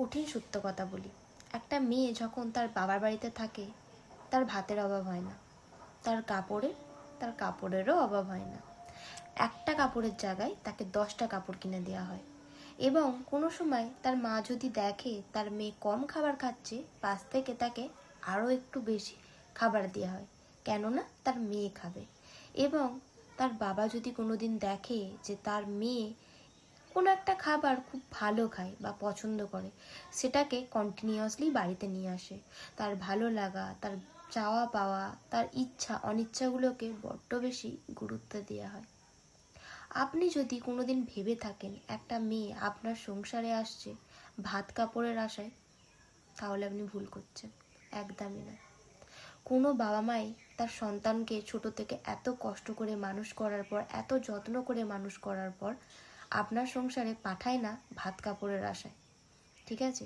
কঠিন সত্য কথা বলি, একটা মেয়ে যখন তার বাবার বাড়িতে থাকে তার ভাতের অভাব হয় না, তার কাপড়েরও অভাব হয় না। একটা কাপড়ের জায়গায় তাকে 10টা কাপড় কিনে দেওয়া হয়। এবং কোনো সময় তার মা যদি দেখে তার মেয়ে কম খাবার খাচ্ছে, পাশ থেকে তাকে আরও একটু বেশি খাবার দেওয়া হয়, কেননা তার মেয়ে খাবে। এবং তার বাবা যদি কোনো দিন দেখে যে তার মেয়ে কোনো একটা খাবার খুব ভালো খায় বা পছন্দ করে, সেটাকে কন্টিনিউয়াসলি বাড়িতে নিয়ে আসে। তার ভালো লাগা, তার চাওয়া পাওয়া, তার ইচ্ছা অনিচ্ছাগুলোকে বড্ড বেশি গুরুত্ব দেওয়া হয়। আপনি যদি কোনো দিন ভেবে থাকেন একটা মেয়ে আপনার সংসারে আসছে ভাত কাপড়ের আশায়, তাহলে আপনি ভুল করছেন, একদমই না। কোনো বাবা মাই তার সন্তানকে ছোট থেকে এত কষ্ট করে মানুষ করার পর, এত যত্ন করে মানুষ করার পর আপনার সংসারে পাঠায় না ভাত কাপড়ের আশায়, ঠিক আছে?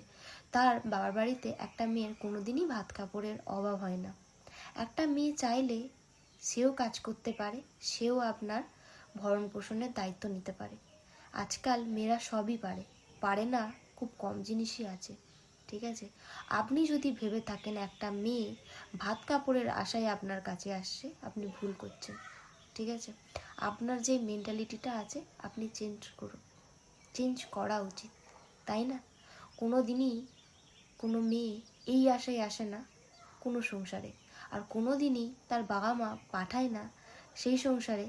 তার বাবার বাড়িতে একটা মেয়ের কোনো দিনই ভাত কাপড়ের অভাব হয় না। একটা মেয়ে চাইলে সেও কাজ করতে পারে, সেও আপনার ভরণ পোষণের দায়িত্ব নিতে পারে। আজকাল মেয়েরা সবই পারে, পারে না খুব কম জিনিসই আছে, ঠিক আছে? আপনি যদি ভেবে থাকেন একটা মেয়ে ভাত কাপড়ের আশায় আপনার কাছে আসছে, আপনি ভুল করছেন, ঠিক আছে? আপনার যে মেন্টালিটিটা আছে আপনি চেঞ্জ করা উচিত, তাই না? কোনো দিনই কোনো মেয়ে এই আশায় আসে না কোনো সংসারে, আর কোনো দিনই তার বাবা মা পাঠায় না সেই সংসারে